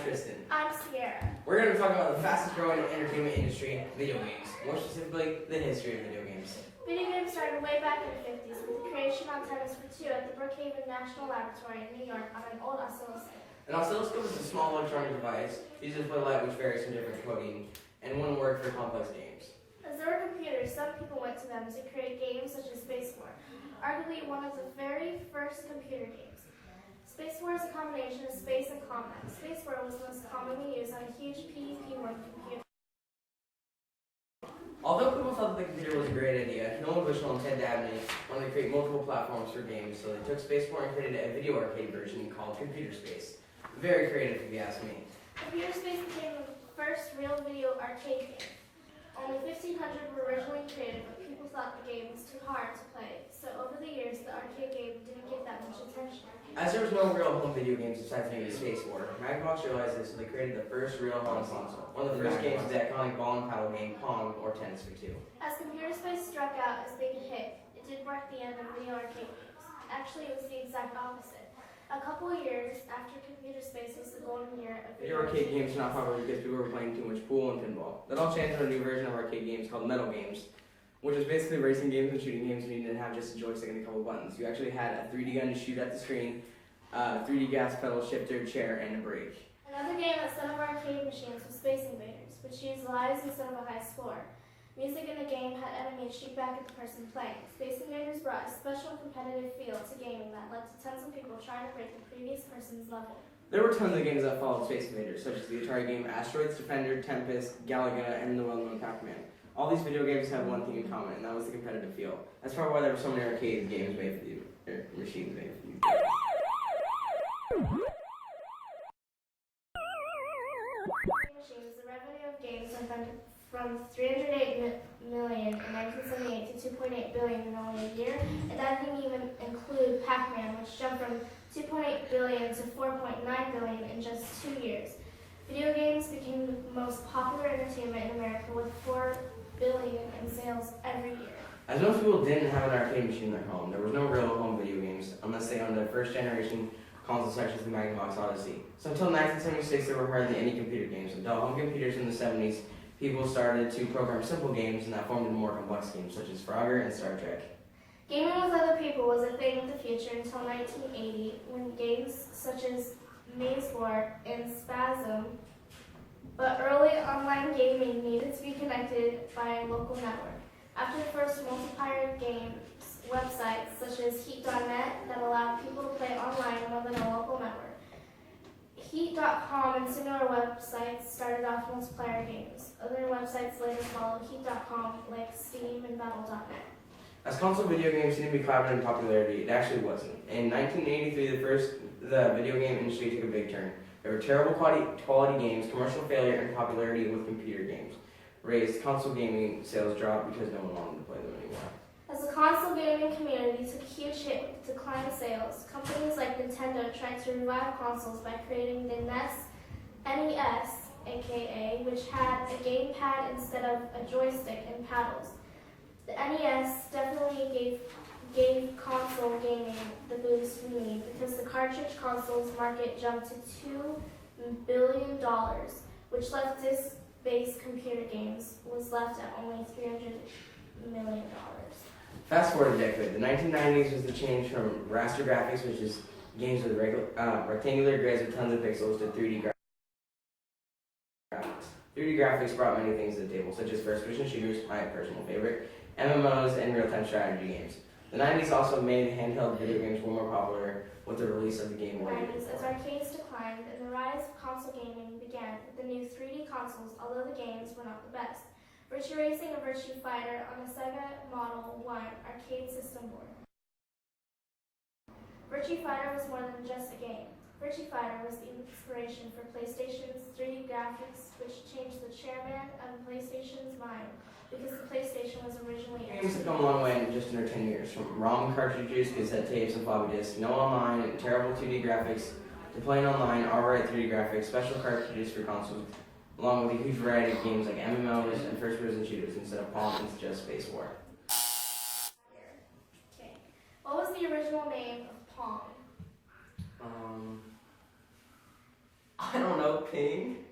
I'm Tristan. I'm Sierra. We're going to talk about the fastest growing entertainment industry, video games. More specifically, the history of video games. Video games started way back in the 50s with the creation on tennis for two at the Brookhaven National Laboratory in New York on an old oscilloscope. An oscilloscope is a small electronic device used to display light which varies from different coding and one word for complex games. As there were computers, some people went to them to create games such as Space War, arguably one of the very first computer games. Space War is a combination of space and combat. Space War was most commonly used on a huge PDP-1 computer. Although people thought that the computer was a great idea, Nolan Bushnell and Ted Dabney wanted to create multiple platforms for games, so they took Space War and created a video arcade version called Computer Space. Very creative, if you ask me. Computer Space became the first real video arcade game. Only 1,500 were originally created, but people thought the game was too hard to play, so over the years, the arcade game didn't get that much attention. As there was no real home video games besides maybe Space War, Magnavox realized this, so they created the first real home console. One of the first games was the iconic ball and paddle game Pong, or Tennis for Two. As Computer Space struck out as being a hit, it did mark the end of video arcade games. Actually, it was the exact opposite. A couple of years after Computer Space was the golden year of Video arcade games were not popular because people were playing too much pool and pinball. That all changed to a new version of arcade games called Metal Games, which was basically racing games and shooting games, and you didn't have just a joystick and a couple buttons. You actually had a 3D gun to shoot at the screen, 3D gas pedal, shifter, chair, and a brake. Another game that set up arcade machines was Space Invaders, which used lives instead of a high score. Music in the game had enemies shoot back at the person playing. Space Invaders brought a special competitive feel to gaming that led to tons of people trying to break the previous person's level. There were tons of games that followed Space Invaders, such as the Atari game Asteroids, Defender, Tempest, Galaga, and the well-known Pac-Man. All these video games have one thing in common, and that was the competitive feel. That's probably why there were so many arcade games made for you, or machines made for you. Machines, the revenue of games went from $308 million in 1978 to $2.8 billion in only a year, and that didn't even include Pac-Man, which jumped from $2.8 billion to $4.9 billion in just 2 years. Video games became the most popular entertainment in America with $4 billion in sales every year. As most people didn't have an arcade machine in their home, there was no real home video games unless they owned a first-generation console such as the Magnavox Odyssey. So until 1976, there were hardly any computer games. Until home computers in the 70s, people started to program simple games, and that formed into more complex games such as Frogger and Star Trek. Gaming with other people was a thing of the future until 1980, when games such as Maze War and Spasm, but early online gaming needed to be connected by a local network. After the first multiplayer games, websites such as Heat.net that allowed people to play online more than a local network. Heat.com and similar websites started off multiplayer games. Other websites later followed Heat.com like Steam and Battle.net. As console video games seemed to be climbing in popularity, it actually wasn't. In 1983, the video game industry took a big turn. There were terrible quality games, commercial failure, and popularity with computer games raised console gaming sales dropped because no one wanted to play them anymore. As the console gaming community took a huge hit with the decline of sales, companies like Nintendo tried to revive consoles by creating the NES, aka, which had a gamepad instead of a joystick and paddles. The NES definitely gave console gaming the boost we need because the cartridge consoles market jumped to $2 billion, which left disc-based computer games was left at only $300 million. Fast forward a decade. The 1990s was the change from raster graphics, which is games with rectangular grids with tons of pixels, to 3D graphics. 3D graphics brought many things to the table, such as first-person shooters, my personal favorite, MMOs, and real-time strategy games. The 90s also made handheld video games more popular with the release of the Game Boy. As arcades declined and the rise of console gaming began with the new 3D consoles, although the games were not the best. Virtua Racing and Virtua Fighter on the Sega Model 1 arcade system board. Virtua Fighter was more than just a game. Virtua Fighter was the inspiration for PlayStation's 3D graphics, which changed the chairman of PlayStation's mind, because the PlayStation was originally... Games have come a long way in just under 10 years, from ROM cartridges, cassette tapes, and floppy disks, no online, and terrible 2D graphics, to playing online, alright 3D graphics, special cartridges for consoles, along with a huge variety of games like MMOs and first-person shooters instead of Pong and just Space War. Okay. What was the original name of Pong? I don't know, ping?